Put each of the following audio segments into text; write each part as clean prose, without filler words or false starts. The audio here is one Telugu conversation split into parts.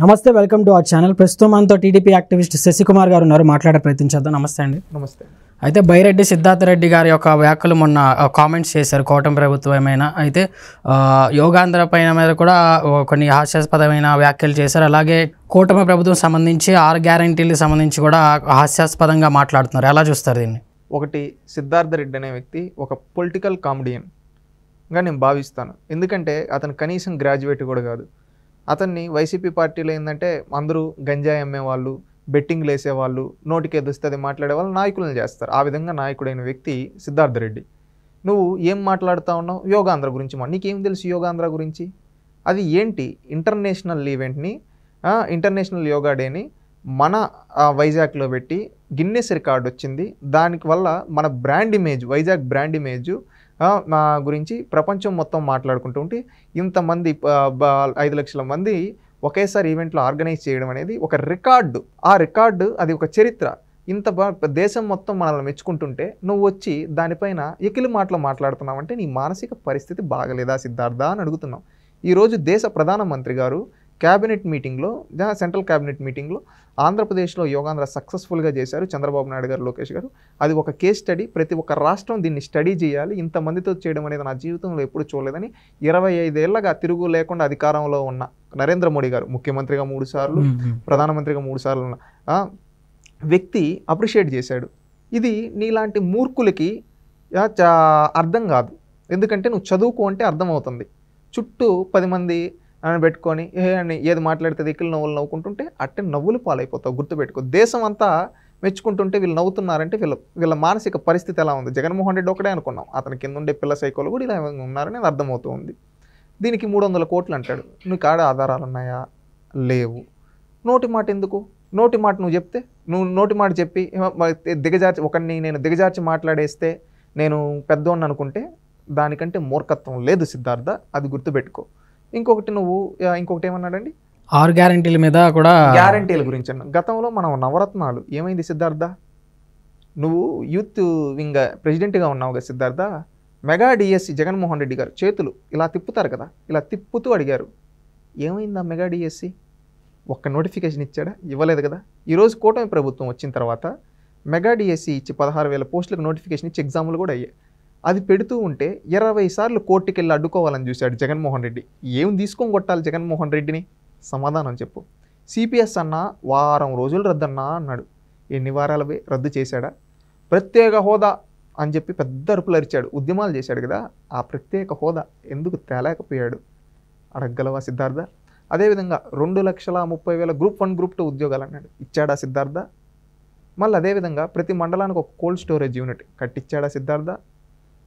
నమస్తే, వెల్కమ్ టు అవర్ ఛానల్. ప్రస్తుతం మనతో టీడీపీ యాక్టివిస్ట్ శశికుమార్ గారు ఉన్నారు. మాట్లాడే ప్రయత్నం చేద్దాం. నమస్తే అండి. నమస్తే. అయితే బైరెడ్డి సిద్ధార్థ రెడ్డి గారి యొక్క వ్యాఖ్యలు మొన్న కామెంట్స్ చేశారు కూటమి ప్రభుత్వం ఏమైనా. అయితే యోగాంధ్ర పైన మీద కూడా కొన్ని హాస్యాస్పదమైన వ్యాఖ్యలు చేశారు. అలాగే కూటమి ప్రభుత్వం సంబంధించి 6 గ్యారంటీలకు సంబంధించి కూడా హాస్యాస్పదంగా మాట్లాడుతున్నారు. ఎలా చూస్తారు దీన్ని? ఒకటి, సిద్ధార్థ రెడ్డి అనే వ్యక్తి ఒక పొలిటికల్ కామెడియన్గా నేను భావిస్తాను. ఎందుకంటే అతను కనీసం గ్రాడ్యుయేట్ కూడా కాదు. అతన్ని వైసీపీ పార్టీలో ఏంటంటే అందరూ గంజాయి అమ్మేవాళ్ళు, బెట్టింగ్లు వేసేవాళ్ళు, నోటికి ఎదుస్తే అది మాట్లాడే వాళ్ళు నాయకులను చేస్తారు. ఆ విధంగా నాయకుడైన వ్యక్తి సిద్ధార్థ రెడ్డి. నువ్వు ఏం మాట్లాడుతూ ఉన్నావు? యోగాంధ్ర గురించి నీకేం తెలుసు యోగాంధ్ర గురించి? అది ఏంటి? ఇంటర్నేషనల్ ఈవెంట్ని, ఇంటర్నేషనల్ యోగా డేని మన వైజాగ్లో పెట్టి గిన్నెస్ రికార్డ్ వచ్చింది. దానికి వల్ల మన brand image, Vizag brand image గురించి ప్రపంచం మొత్తం మాట్లాడుకుంటూ ఉంటే ఇంతమంది 5 లక్షల మంది ఒకేసారి ఈవెంట్లో ఆర్గనైజ్ చేయడం అనేది ఒక రికార్డు. ఆ రికార్డు అది ఒక చరిత్ర. ఇంత దేశం మొత్తం మనల్ని మెచ్చుకుంటుంటే నువ్వు వచ్చి దానిపైన ఎకిలి మాటలు మాట్లాడుతున్నావంటే నీ మానసిక పరిస్థితి బాగలేదా సిద్ధార్థ అని అడుగుతున్నాం. ఈరోజు దేశ ప్రధానమంత్రి గారు క్యాబినెట్ మీటింగ్లో, సెంట్రల్ క్యాబినెట్ మీటింగ్లో ఆంధ్రప్రదేశ్లో యోగాంధ్ర సక్సెస్ఫుల్గా చేశారు చంద్రబాబు నాయుడు గారు, లోకేష్ గారు. అది ఒక కేస్ స్టడీ. ప్రతి ఒక్క రాష్ట్రం దీన్ని స్టడీ చేయాలి. ఇంతమందితో చేయడం అనేది నా జీవితంలో ఎప్పుడు చూడలేదని 25 ఏళ్లగా తిరుగు లేకుండా అధికారంలో ఉన్న నరేంద్ర మోడీ గారు, ముఖ్యమంత్రిగా 3 సార్లు, ప్రధానమంత్రిగా 3 సార్లు ఉన్న వ్యక్తి అప్రిషియేట్ చేశాడు. ఇది నీలాంటి మూర్ఖులకి అర్థం కాదు. ఎందుకంటే నువ్వు చదువుకో అంటే అర్థమవుతుంది. చుట్టూ 10 మంది అని పెట్టుకొని ఏది మాట్లాడితే ఎక్కిలు నవ్వులు నవ్వుకుంటుంటే అట్టే నవ్వులు పాలైపోతావు. గుర్తుపెట్టుకో. దేశం అంతా మెచ్చుకుంటుంటే వీళ్ళు నవ్వుతున్నారంటే వీళ్ళ మానసిక పరిస్థితి ఎలా ఉంది? జగన్మోహన్ రెడ్డి ఒకటే అనుకున్నాం, అతని కింద ఉండే పిల్ల సైకోలు కూడా ఇలా ఉన్నారని అది అర్థమవుతూ ఉంది. దీనికి 300 కోట్లు అంటాడు. నువ్వు కాడ ఆధారాలు ఉన్నాయా? లేవు. నోటి మాట ఎందుకు? నోటి మాట నువ్వు చెప్తే, నువ్వు నోటి మాట చెప్పి దిగజార్చి ఒకరిని నేను దిగజార్చి మాట్లాడేస్తే నేను పెద్దోడిని అనుకుంటే దానికంటే మూర్ఖత్వం లేదు సిద్ధార్థ. అది గుర్తుపెట్టుకో. ఇంకొకటి ఏమన్నాడండి? 6 గ్యారంటీల మీద కూడా, గ్యారంటీల గురించి అన్న. గతంలో మనం నవరత్నాలు ఏమైంది సిద్ధార్థ? నువ్వు యూత్ వింగ్ ప్రెసిడెంట్గా ఉన్నావు కదా సిద్ధార్థ. మెగా డిఎస్సి జగన్మోహన్ రెడ్డి గారు చేతులు ఇలా తిప్పుతారు కదా, ఇలా తిప్పుతూ అడిగారు, ఏమైందా మెగా డిఎస్సి? ఒక్క నోటిఫికేషన్ ఇచ్చాడా? ఇవ్వలేదు కదా. ఈరోజు కూటమి ప్రభుత్వం వచ్చిన తర్వాత మెగా డిఎస్సి ఇచ్చి 16,000 పోస్టులకు నోటిఫికేషన్ ఇచ్చి ఎగ్జాములు కూడా అయ్యాయి. అది పెడుతూ ఉంటే 20 సార్లు కోర్టుకి వెళ్ళి అడ్డుకోవాలని చూశాడు జగన్మోహన్ రెడ్డి. ఏం తీసుకొని కొట్టాలి జగన్మోహన్ రెడ్డిని? సమాధానం చెప్పు. సిపిఎస్ అన్నా వారం రోజులు రద్దన్నా అన్నాడు. ఎన్ని వారాలు రద్దు చేశాడా? ప్రత్యేక హోదా అని చెప్పి పెద్ద అరుపులు అరిచాడు, ఉద్యమాలు చేశాడు కదా. ఆ ప్రత్యేక హోదా ఎందుకు తేలేకపోయాడు? అడగగలవా సిద్ధార్థ? అదేవిధంగా 2,30,000 గ్రూప్ 1 గ్రూప్ 2 ఉద్యోగాలు అన్నాడు. ఇచ్చాడా సిద్ధార్థ? మళ్ళీ అదేవిధంగా ప్రతి మండలానికి ఒక కోల్డ్ స్టోరేజ్ యూనిట్ కట్టించాడా సిద్ధార్థ?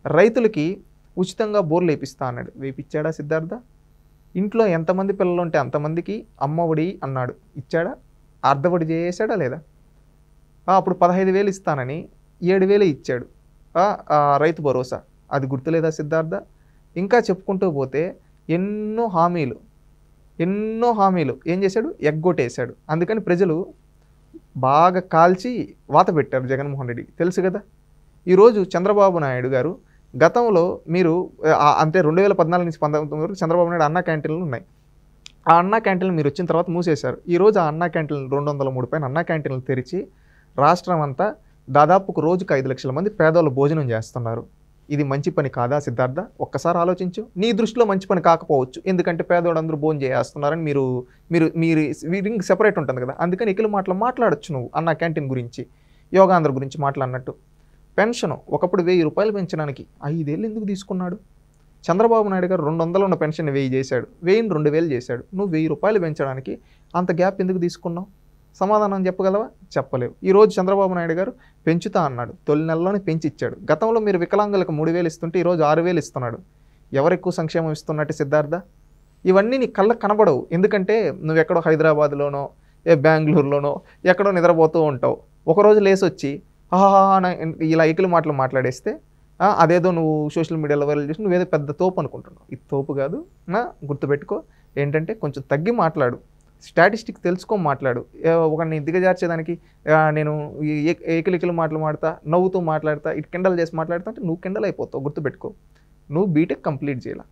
రైతులకి ఉచితంగా బోర్లు వేపిస్తా అన్నాడు. వేపిచ్చాడా సిద్ధార్థ? ఇంట్లో ఎంతమంది పిల్లలు ఉంటే అంతమందికి అమ్మఒడి అన్నాడు. ఇచ్చాడా? అర్ధవడి చేసాడా లేదా? అప్పుడు 15,000 ఇస్తానని 7,000 ఇచ్చాడు. రైతు భరోసా అది గుర్తులేదా సిద్ధార్థ? ఇంకా చెప్పుకుంటూ పోతే ఎన్నో హామీలు ఏం చేశాడు? ఎగ్గొట్టేశాడు. అందుకని ప్రజలు బాగా కాల్చి వాత పెట్టారు జగన్మోహన్ రెడ్డి, తెలుసు కదా. ఈరోజు చంద్రబాబు నాయుడు గారు గతంలో మీరు అంటే 2014 నుంచి 19 వరకు చంద్రబాబు నాయుడు అన్నా క్యాంటీన్లు ఉన్నాయి. ఆ అన్నా క్యాంటీన్లు మీరు వచ్చిన తర్వాత మూసేశారు. ఈరోజు ఆ అన్నా క్యాంటీన్లు 203 పైన అన్నా క్యాంటీన్లు తెరిచి రాష్ట్రం అంతా దాదాపుకు రోజుకు 5 లక్షల మంది పేదవాళ్ళు భోజనం చేస్తున్నారు. ఇది మంచి పని కాదా సిద్ధార్థ? ఒక్కసారి ఆలోచించు. నీ దృష్టిలో మంచి పని కాకపోవచ్చు, ఎందుకంటే పేదవాడు అందరూ భోజనం చేస్తున్నారని మీరు సెపరేట్ ఉంటుంది కదా. అందుకని ఎకిలి మాటలు మాట్లాడచ్చు నువ్వు అన్నా క్యాంటీన్ గురించి, యోగాంధ్ర గురించి మాట్లాడినట్టు. పెన్షన్ ఒకప్పుడు 1,000 రూపాయలు పెంచడానికి 5 ఏళ్ళు ఎందుకు తీసుకున్నాడు? చంద్రబాబు నాయుడు గారు 200 ఉన్న పెన్షన్ 1,000 చేశాడు, 1,000ని 2,000 చేశాడు. నువ్వు 1,000 రూపాయలు పెంచడానికి అంత గ్యాప్ ఎందుకు తీసుకున్నావు? సమాధానం చెప్పగలవా? చెప్పలేవు. ఈరోజు చంద్రబాబు నాయుడు గారు పెంచుతా అన్నాడు, తొలి నెలలోనే పెంచి ఇచ్చాడు. గతంలో మీరు వికలాంగులకు 3,000 ఇస్తుంటే ఈరోజు 6,000 ఇస్తున్నాడు. ఎవరు ఎక్కువ సంక్షేమం ఇస్తున్నట్టు సిద్ధార్థ? ఇవన్నీ నీ కళ్ళకు కనబడవు. ఎందుకంటే నువ్వు ఎక్కడో హైదరాబాద్లోనో బెంగళూరులోనో ఎక్కడో నిద్రపోతూ ఉంటావు. ఒకరోజు లేసి వచ్చి ఇలా ఎకిలి మాటలు మాట్లాడేస్తే అదేదో నువ్వు సోషల్ మీడియాలో వైరల్ చేసి నువ్వేదో పెద్ద తోపు అనుకుంటున్నావు. ఇది తోపు కాదు. గుర్తుపెట్టుకో. ఏంటంటే కొంచెం తగ్గి మాట్లాడు, స్టాటిస్టిక్ తెలుసుకో మాట్లాడు. ఒకరిని దిగజార్చేదానికి నేను ఏకిలికిలు మాటలు మాడతా, నవ్వుతూ మాట్లాడతా, ఇటు కిండల్ చేసి మాట్లాడతా అంటే నువ్వు కిండల్ అయిపోతావు. గుర్తుపెట్టుకో. నువ్వు బీటెక్ కంప్లీట్ చేయాల,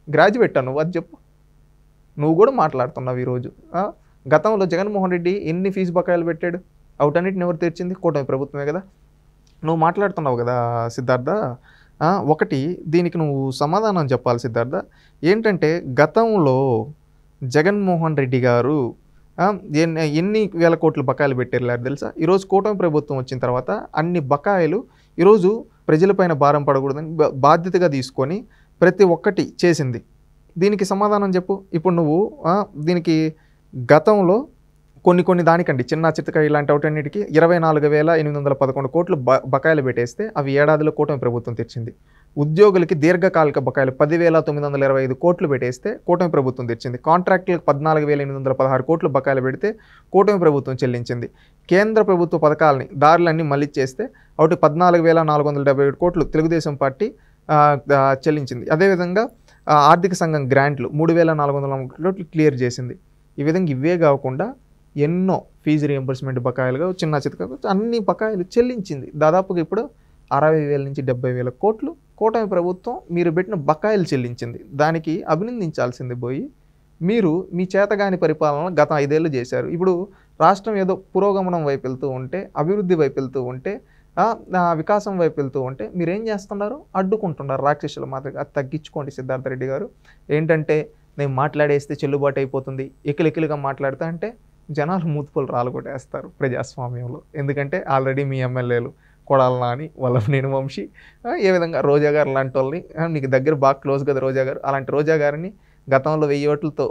గ్రాడ్యుయేట్ నువ్వు, అది చెప్పు. నువ్వు కూడా మాట్లాడుతున్నావు ఈరోజు. గతంలో జగన్మోహన్ రెడ్డి ఎన్ని ఫీజు బకాయిలు పెట్టాడు? అవుటన్నిటిని ఎవరు తీర్చింది? కూటమి ప్రభుత్వమే కదా. నువ్వు మాట్లాడుతున్నావు కదా సిద్ధార్థ, ఒకటి దీనికి నువ్వు సమాధానం చెప్పాలి సిద్ధార్థ. ఏంటంటే గతంలో జగన్మోహన్ రెడ్డి గారు ఎన్ని వేల కోట్లు బకాయిలు పెట్టారు తెలుసా? ఈరోజు కూటమి ప్రభుత్వం వచ్చిన తర్వాత అన్ని బకాయిలు ఈరోజు ప్రజలపైన భారం పడకూడదని బాధ్యతగా తీసుకొని ప్రతి ఒక్కటి చేసింది. దీనికి సమాధానం చెప్పు. ఇప్పుడు నువ్వు దీనికి గతంలో కొన్ని దానికండి చిన్న చిత్తక ఇలాంటి అవుటన్నిటికీ 24,811 కోట్లు బకాయిలు పెట్టేస్తే అవి ఏడాదిలో కూటమి ప్రభుత్వం తెచ్చింది. ఉద్యోగులకి దీర్ఘకాలిక బకాయిలు 10,925 కోట్లు పెట్టేస్తే కూటమి ప్రభుత్వం తెచ్చింది. కాంట్రాక్టులకు 14,816 కోట్లు బకాయిలు పెడితే కూటమి ప్రభుత్వం చెల్లించింది. కేంద్ర ప్రభుత్వ పథకాలని దారులన్నీ మళ్ళిచ్చేస్తే ఒకటి 14,477 కోట్లు తెలుగుదేశం పార్టీ చెల్లించింది. అదేవిధంగా ఆర్థిక సంఘం గ్రాంట్లు 3,440 కోట్లు క్లియర్ చేసింది. ఈ విధంగా ఇవే కాకుండా ఎన్నో ఫీజు రియంబర్స్మెంట్ బకాయిలుగా చిన్న చితక అన్ని బకాయిలు చెల్లించింది. దాదాపుగా ఇప్పుడు 60,000 నుంచి 70,000 కోట్లు కూటమి ప్రభుత్వం మీరు పెట్టిన బకాయిలు చెల్లించింది. దానికి అభినందించాల్సింది పోయి మీరు మీ చేతగాని పరిపాలన గత 5 ఏళ్ళు చేశారు. ఇప్పుడు రాష్ట్రం ఏదో పురోగమనం వైపు వెళ్తూ ఉంటే, అభివృద్ధి వైపు వెళ్తూ ఉంటే, వికాసం వైపు వెళ్తూ ఉంటే మీరేం చేస్తున్నారు? అడ్డుకుంటున్నారు రాక్షసుల మాదిరిగా. అది తగ్గించుకోండి సిద్ధార్థ రెడ్డి గారు. ఏంటంటే నేను మాట్లాడేస్తే చెల్లుబాటు అయిపోతుంది, ఎకిలికిలుగా మాట్లాడుతా అంటే జనాలు మూతుపలు రాలగొట్టేస్తారు ప్రజాస్వామ్యంలో. ఎందుకంటే ఆల్రెడీ మీ ఎమ్మెల్యేలు కొడాల నాని, వల్లభనేని వంశీ, ఏ విధంగా రోజా గారు లాంటి వాళ్ళని, నీకు దగ్గర బాగా క్లోజ్ కదా రోజా గారు, అలాంటి రోజా గారిని గతంలో 1000 ఓట్లతో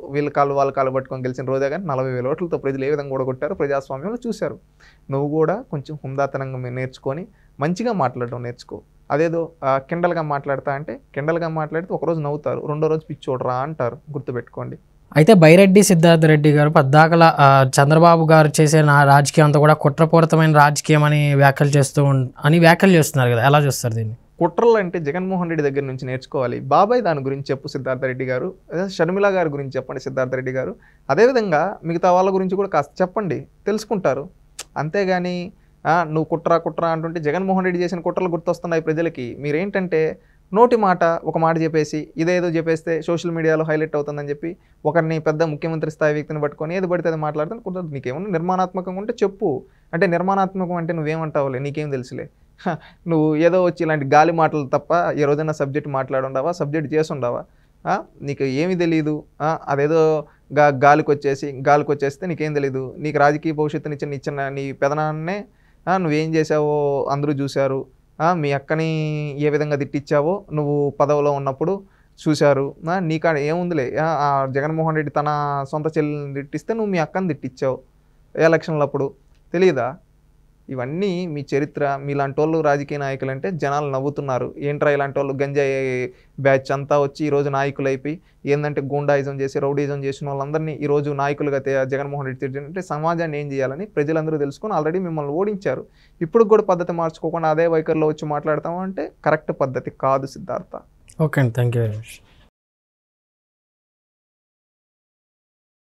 వాళ్ళ కాలు పట్టుకొని గెలిచిన రోజా గారిని 40,000 ఓట్లతో ప్రజలు ఏ విధంగా కూడగొట్టారో ప్రజాస్వామ్యంలో చూశారు. నువ్వు కూడా కొంచెం హుందాతనంగా నేర్చుకొని మంచిగా మాట్లాడడం నేర్చుకో. అదేదో కిండల్గా మాట్లాడతా అంటే కిండల్గా మాట్లాడితే ఒకరోజు నవ్వుతారు, రెండో రోజు పిచ్చోడరా అంటారు. గుర్తుపెట్టుకోండి. అయితే బైరెడ్డి సిద్ధార్థ రెడ్డి గారు పద్దాకల చంద్రబాబు గారు చేసే రాజకీయం అంతా కూడా కుట్రపూరితమైన రాజకీయం అని వ్యాఖ్యలు చేస్తున్నారు కదా, ఎలా చూస్తారు దీన్ని? కుట్రలు అంటే జగన్మోహన్ రెడ్డి దగ్గర నుంచి నేర్చుకోవాలి. బాబాయ్ దాని గురించి చెప్పు సిద్ధార్థ రెడ్డి గారు, షర్మిల గారి గురించి చెప్పండి సిద్ధార్థ రెడ్డి గారు. అదేవిధంగా మిగతా వాళ్ళ గురించి కూడా కాస్త చెప్పండి, తెలుసుకుంటారు. అంతేగాని నువ్వు కుట్ర అంటుంటే జగన్మోహన్ రెడ్డి చేసిన కుట్రలు గుర్తొస్తున్నాయి ప్రజలకి. మీరేంటంటే నోటి మాట ఒక మాట చెప్పేసి ఇదేదో చెప్పేస్తే సోషల్ మీడియాలో హైలైట్ అవుతుందని చెప్పి ఒకరిని పెద్ద ముఖ్యమంత్రి స్థాయి వ్యక్తిని పట్టుకొని ఏది పడితే అది మాట్లాడుతాను కుదరదు. నీకేమన్నా నిర్మాణాత్మకంగా ఉంటే చెప్పు. అంటే నిర్మాణాత్మకం అంటే నువ్వేమంటావులే, నీకేం తెలుసులే. నువ్వు ఏదో వచ్చి ఇలాంటి గాలి మాటలు తప్ప ఏ రోజైనా సబ్జెక్ట్ మాట్లాడుండవా, సబ్జెక్ట్ చేసుండవా? నీకు ఏమీ తెలియదు. అదేదో గాలికి వచ్చేస్తే నీకేం తెలీదు. నీకు రాజకీయ భవిష్యత్తుని ఇచ్చిన నీ పెదనాన్నే నువ్వేం చేసావో అందరూ చూశారు. మీ అక్కని ఏ విధంగా తిట్టించావో నువ్వు పదవిలో ఉన్నప్పుడు చూశారు. నీకు ఏముందిలే, జగన్మోహన్ రెడ్డి తన సొంత చెల్లిని తిట్టిస్తే నువ్వు మీ అక్కని తిట్టించావు ఎలక్షన్లప్పుడు. తెలియదా? ఇవన్నీ మీ చరిత్ర. మీలాంటి వాళ్ళు రాజకీయ నాయకులు అంటే జనాలు నవ్వుతున్నారు. ఏంట్రా ఇలాంటి వాళ్ళు గంజాయి బ్యాచ్ అంతా వచ్చి ఈరోజు నాయకులు అయిపోయి ఏంటంటే గూండాయిజం చేసి రౌడీజం చేసిన వాళ్ళందరినీ ఈరోజు నాయకులుగా జగన్మోహన్ రెడ్డి తిట్టింటే సమాజాన్ని ఏం చేయాలని ప్రజలందరూ తెలుసుకొని ఆల్రెడీ మిమ్మల్ని ఓడించారు. ఇప్పుడు కూడా పద్ధతి మార్చుకోకుండా అదే వైఖరిలో వచ్చి మాట్లాడతాము అంటే కరెక్ట్ పద్ధతి కాదు సిద్ధార్థ. ఓకే అండి, థ్యాంక్ యూ వెరీ మచ్.